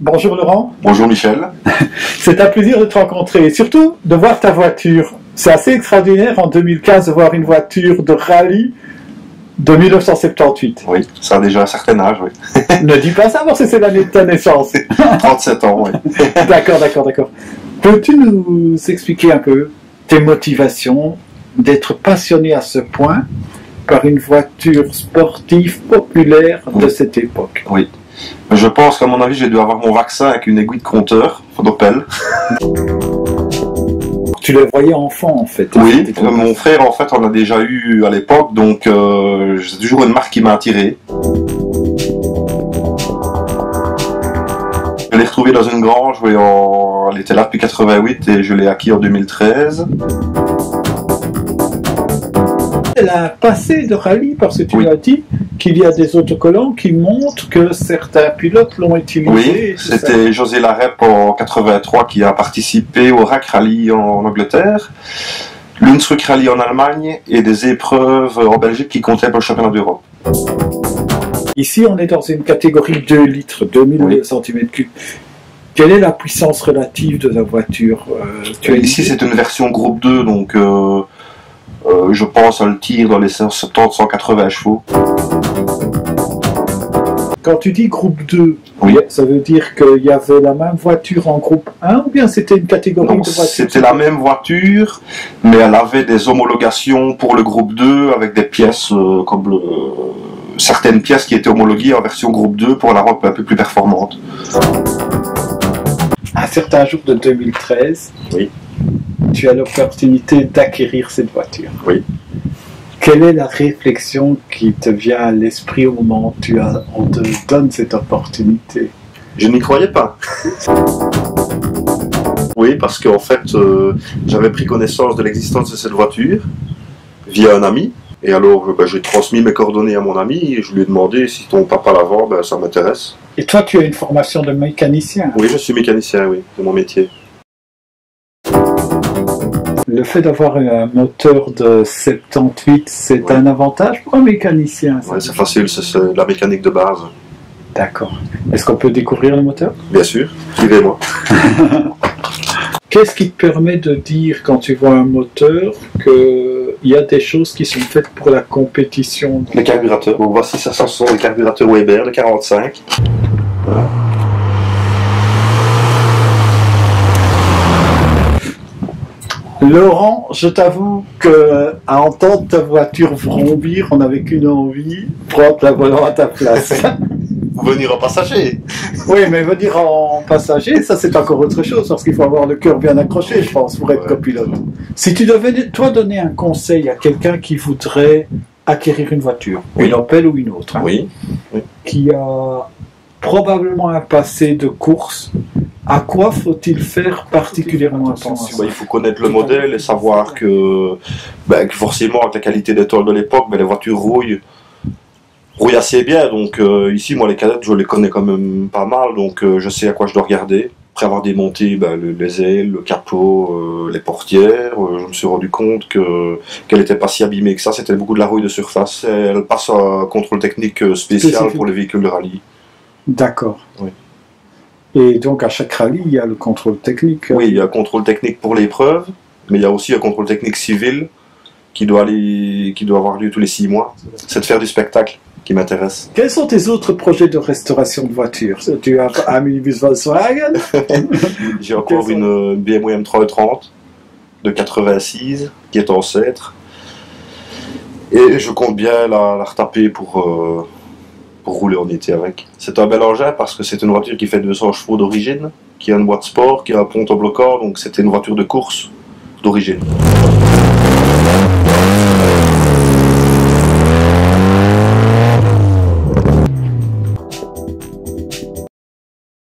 Bonjour Laurent. Bonjour Michel. C'est un plaisir de te rencontrer et surtout de voir ta voiture. C'est assez extraordinaire en 2015 de voir une voiture de rallye de 1978. Oui, ça a déjà un certain âge, oui. Ne dis pas ça parce que c'est l'année de ta naissance. 37 ans, oui. D'accord. Peux-tu nous expliquer un peu tes motivations d'être passionné à ce point par une voiture sportive populaire de cette époque? Oui. Je pense qu'à mon avis, j'ai dû avoir mon vaccin avec une aiguille de compteur d'Opel. Tu le voyais enfant en fait. Oui, mon frère en fait on a déjà eu à l'époque, donc c'est toujours une marque qui m'a attiré. Je l'ai retrouvé dans une grange, oui, elle était là depuis 88 et je l'ai acquis en 2013. Elle a un passé de rallye parce que tu Oui. as dit qu'il y a des autocollants qui montrent que certains pilotes l'ont utilisé. Oui, c'était José Larep en 83 qui a participé au RAC Rally en Angleterre, l'Hunsrück Rally en Allemagne et des épreuves en Belgique qui comptaient pour le championnat d'Europe. Ici, on est dans une catégorie 2 litres, 2000 Oui. cm3. Quelle est la puissance relative de la voiture? Ici, c'est une version groupe 2, donc je pense à le tir dans les 170-180 chevaux. Quand tu dis groupe 2, Oui. ça veut dire qu'il y avait la même voiture en groupe 1 ou bien c'était une catégorie Donc, de voitures? c'était la même voiture, mais elle avait des homologations pour le groupe 2 avec des pièces comme certaines pièces qui étaient homologuées en version groupe 2 pour la rendre un peu plus performante. Un certain jour de 2013, Oui. tu as l'opportunité d'acquérir cette voiture. Oui. Quelle est la réflexion qui te vient à l'esprit au moment où on te donne cette opportunité? Je n'y croyais pas. Oui, parce qu'en fait, j'avais pris connaissance de l'existence de cette voiture via un ami. Et alors, j'ai transmis mes coordonnées à mon ami et je lui ai demandé si ton papa la vend, ça m'intéresse. Et toi, tu as une formation de mécanicien. Oui, je suis mécanicien, oui, c'est mon métier. Le fait d'avoir un moteur de 78, c'est Oui. un avantage pour un mécanicien. Ça. Ouais, c'est facile, c'est la mécanique de base. D'accord. Est-ce qu'on peut découvrir le moteur? Bien sûr, suivez-moi. Qu'est-ce qui te permet de dire, quand tu vois un moteur, qu'il y a des choses qui sont faites pour la compétition? Les carburateurs. Donc voici, ça, ce sont les carburateurs Weber, le 45. Voilà. Laurent, je t'avoue que à entendre ta voiture vrombir, on n'avait qu'une envie, prendre la volant à ta place. Venir en passager. Oui, mais venir en passager, ça c'est encore autre chose, parce qu'il faut avoir le cœur bien accroché, je pense, pour être copilote. Si tu devais, toi, donner un conseil à quelqu'un qui voudrait acquérir une voiture, Oui. une Opel ou une autre, hein, Oui. qui a probablement un passé de course, à quoi faut-il faire particulièrement attention? Il faut connaître le modèle et savoir que forcément, avec la qualité des tôles de l'époque, les voitures rouillent assez bien. Donc ici, moi, les cadettes, je les connais quand même pas mal, donc je sais à quoi je dois regarder. Après avoir démonté les ailes, le capot, les portières, je me suis rendu compte qu'elle n'était pas si abîmée que ça. C'était beaucoup de la rouille de surface. Et elle passe à un contrôle technique spécial pour les véhicules de rallye. D'accord. Oui. Et donc à chaque rallye, il y a le contrôle technique. Oui, il y a un contrôle technique pour l'épreuve, mais il y a aussi un contrôle technique civil qui doit avoir lieu tous les 6 mois. C'est de faire du spectacle qui m'intéresse. Quels sont tes autres projets de restauration de voitures? Tu as un minibus Volkswagen? J'ai encore une BMW M3 E30 de 86 qui est en Cèdre. Et je compte bien la retaper pour rouler en été avec. C'est un bel engin parce que c'est une voiture qui fait 200 chevaux d'origine, qui a une boîte sport, qui a un pont autobloquant, donc c'était une voiture de course d'origine.